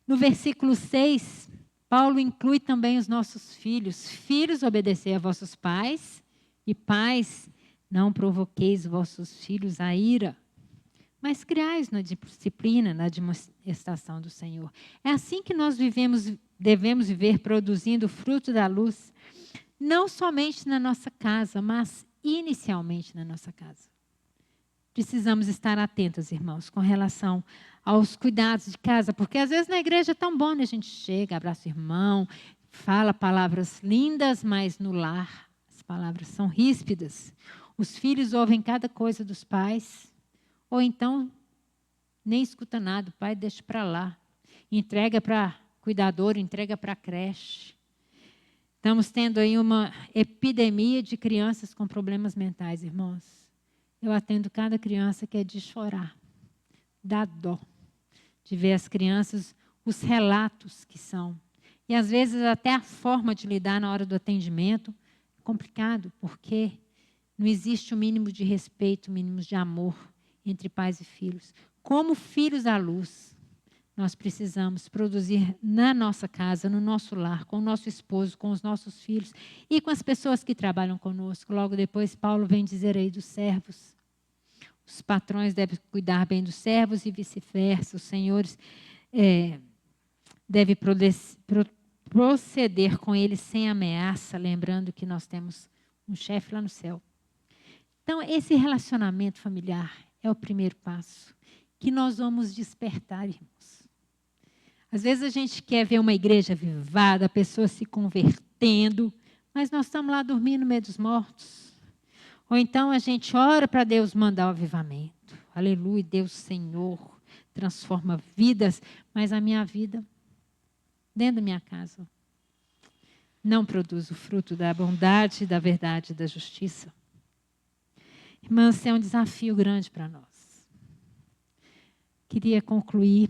S1: No versículo 6, Paulo inclui também os nossos filhos. Filhos, obedecei a vossos pais, e pais, não provoqueis vossos filhos à ira, mas criais na disciplina, na admoestação do Senhor. É assim que nós devemos viver, produzindo o fruto da luz, não somente na nossa casa, mas inicialmente na nossa casa. Precisamos estar atentos, irmãos, com relação aos cuidados de casa, porque às vezes na igreja é tão bom, né? A gente chega, abraça o irmão, fala palavras lindas, mas no lar as palavras são ríspidas. Os filhos ouvem cada coisa dos pais, ou então nem escuta nada, o pai deixa para lá, entrega para cuidador, entrega para a creche. Estamos tendo aí uma epidemia de crianças com problemas mentais, irmãos. Eu atendo cada criança que é de chorar. Dá dó de ver as crianças, os relatos que são. E às vezes até a forma de lidar na hora do atendimento é complicado, porque não existe o mínimo de respeito, o mínimo de amor entre pais e filhos. Como filhos à luz, nós precisamos produzir na nossa casa, no nosso lar, com o nosso esposo, com os nossos filhos e com as pessoas que trabalham conosco. Logo depois, Paulo vem dizer aí dos servos. Os patrões devem cuidar bem dos servos e vice-versa. Os senhores devem proceder com eles sem ameaça, lembrando que nós temos um chefe lá no céu. Então, esse relacionamento familiar é o primeiro passo que nós vamos despertar, irmãos. Às vezes a gente quer ver uma igreja avivada, a pessoa se convertendo, mas nós estamos lá dormindo no meio dos mortos. Ou então a gente ora para Deus mandar o avivamento. Aleluia, Deus Senhor, transforma vidas, mas a minha vida, dentro da minha casa, não produz o fruto da bondade, da verdade e da justiça. Irmãs, é um desafio grande para nós. Queria concluir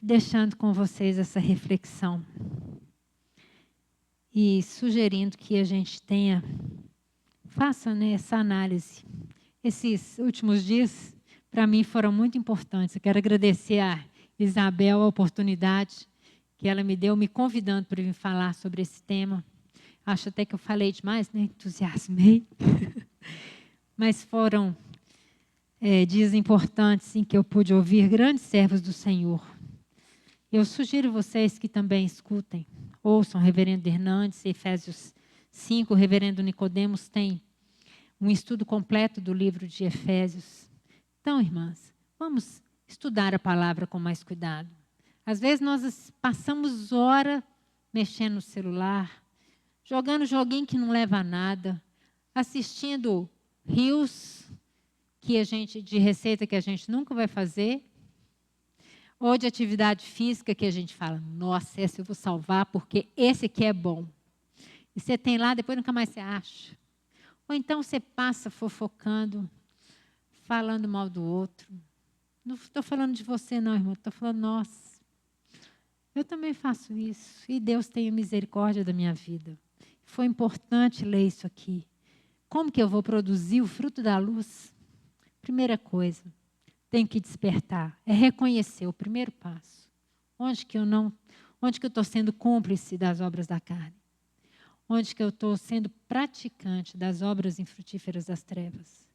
S1: deixando com vocês essa reflexão e sugerindo que a gente faça, né, essa análise. Esses últimos dias, para mim, foram muito importantes. Eu quero agradecer a Isabel a oportunidade que ela me deu, me convidando para vir falar sobre esse tema. Acho até que eu falei demais, né? Entusiasmei. Mas foram dias importantes em que eu pude ouvir grandes servos do Senhor. Eu sugiro vocês que também escutem, ouçam o reverendo Hernandes, Efésios 5, o reverendo Nicodemos tem um estudo completo do livro de Efésios. Então, irmãs, vamos estudar a palavra com mais cuidado. Às vezes nós passamos hora mexendo no celular, jogando joguinho que não leva a nada, assistindo reels de receita que a gente nunca vai fazer, ou de atividade física que a gente fala, nossa, esse eu vou salvar porque esse aqui é bom. E você tem lá, depois nunca mais você acha. Ou então você passa fofocando, falando mal do outro. Não estou falando de você não, irmão, estou falando nossa. Eu também faço isso e Deus tenha misericórdia da minha vida. Foi importante ler isso aqui. Como que eu vou produzir o fruto da luz? Primeira coisa, tenho que despertar, é reconhecer o primeiro passo. Onde que eu estou sendo cúmplice das obras da carne? Onde que eu estou sendo praticante das obras infrutíferas das trevas?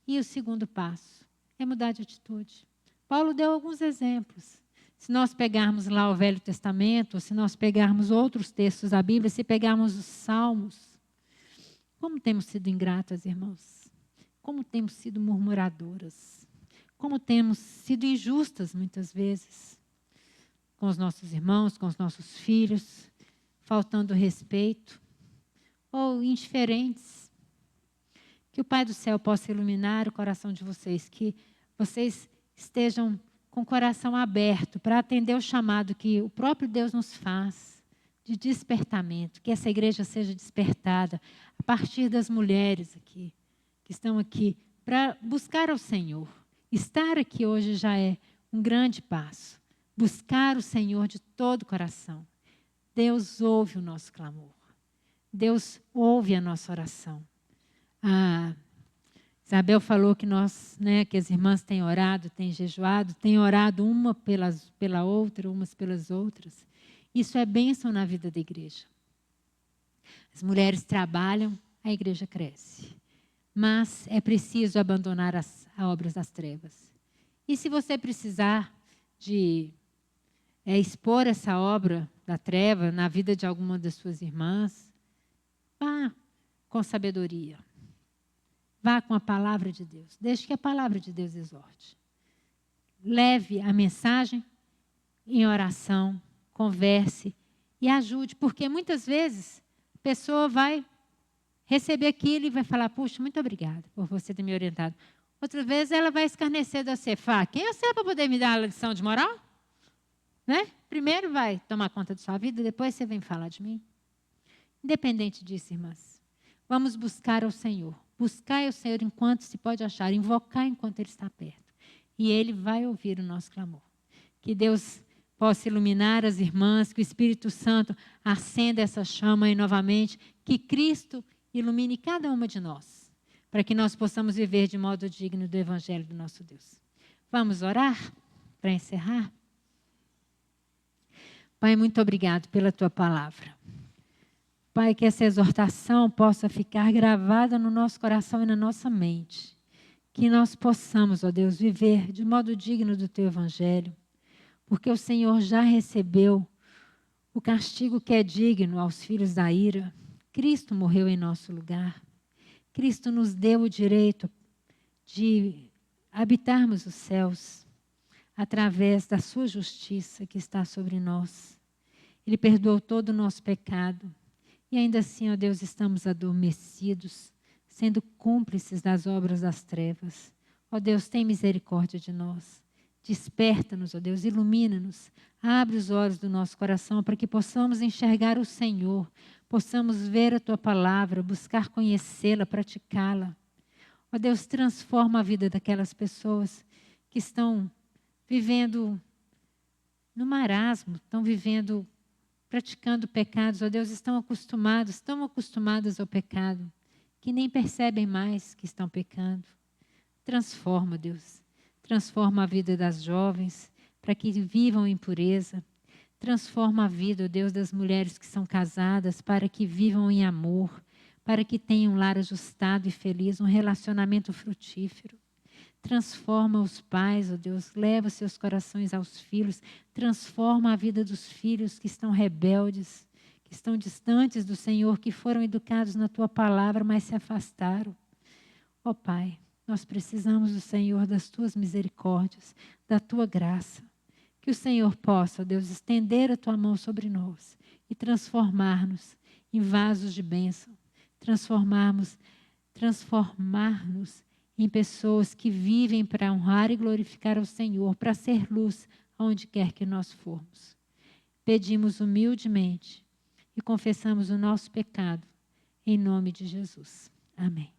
S1: E o segundo passo é mudar de atitude. Paulo deu alguns exemplos. Se nós pegarmos lá o Velho Testamento, ou se nós pegarmos outros textos da Bíblia, se pegarmos os Salmos, como temos sido ingratas, irmãos? Como temos sido murmuradoras? como temos sido injustas muitas vezes com os nossos irmãos, com os nossos filhos, faltando respeito ou indiferentes. Que o Pai do céu possa iluminar o coração de vocês, que vocês estejam com o coração aberto para atender o chamado que o próprio Deus nos faz de despertamento, que essa igreja seja despertada a partir das mulheres aqui, que estão aqui para buscar ao Senhor. Estar aqui hoje já é um grande passo. Buscar o Senhor de todo o coração. Deus ouve o nosso clamor. Deus ouve a nossa oração. A Isabel falou que que as irmãs têm orado, têm jejuado, têm orado uma pela outra, umas pelas outras. Isso é bênção na vida da igreja. As mulheres trabalham, a igreja cresce. Mas é preciso abandonar as obras das trevas. E se você precisar de expor essa obra da treva na vida de alguma das suas irmãs, vá com sabedoria. Vá com a palavra de Deus. Deixe que a palavra de Deus exorte. Leve a mensagem em oração, converse e ajude, porque muitas vezes a pessoa vai receber aquilo e vai falar, puxa, muito obrigada por você ter me orientado. Outra vez ela vai escarnecer de você. Fala, quem é você para poder me dar a lição de moral? Né? Primeiro vai tomar conta da sua vida, depois você vem falar de mim. Independente disso, irmãs, vamos buscar ao Senhor. Buscar o Senhor enquanto se pode achar, invocar enquanto Ele está perto. E Ele vai ouvir o nosso clamor. Que Deus possa iluminar as irmãs, que o Espírito Santo acenda essa chama aí novamente, que Cristo ilumine cada uma de nós, para que nós possamos viver de modo digno do Evangelho do nosso Deus. Vamos orar para encerrar? Pai, muito obrigado pela Tua palavra. Pai, que essa exortação possa ficar gravada no nosso coração e na nossa mente. Que nós possamos, ó Deus, viver de modo digno do Teu Evangelho, porque o Senhor já recebeu o castigo que é digno aos filhos da ira. Cristo morreu em nosso lugar. Cristo nos deu o direito de habitarmos os céus através da sua justiça que está sobre nós. Ele perdoou todo o nosso pecado. E ainda assim, ó Deus, estamos adormecidos, sendo cúmplices das obras das trevas. Ó Deus, tem misericórdia de nós. Desperta-nos, ó Deus, ilumina-nos. Abre os olhos do nosso coração para que possamos enxergar o Senhor, possamos ver a Tua palavra, buscar conhecê-la, praticá-la. Ó Deus, transforma a vida daquelas pessoas que estão vivendo no marasmo, estão vivendo praticando pecados, ó Deus, estão acostumadas ao pecado, que nem percebem mais que estão pecando. Transforma, Deus, transforma a vida das jovens, para que vivam em pureza. Transforma a vida, ó Deus, das mulheres que são casadas, para que vivam em amor, para que tenham um lar ajustado e feliz, um relacionamento frutífero. Transforma os pais, ó Deus, leva seus corações aos filhos, transforma a vida dos filhos que estão rebeldes, que estão distantes do Senhor, que foram educados na Tua palavra, mas se afastaram. Ó Pai, nós precisamos do Senhor, das Tuas misericórdias, da Tua graça. Que o Senhor possa, ó Deus, estender a Tua mão sobre nós e transformar-nos em vasos de bênção, transformar-nos em pessoas que vivem para honrar e glorificar ao Senhor, para ser luz aonde quer que nós formos. Pedimos humildemente e confessamos o nosso pecado, em nome de Jesus. Amém.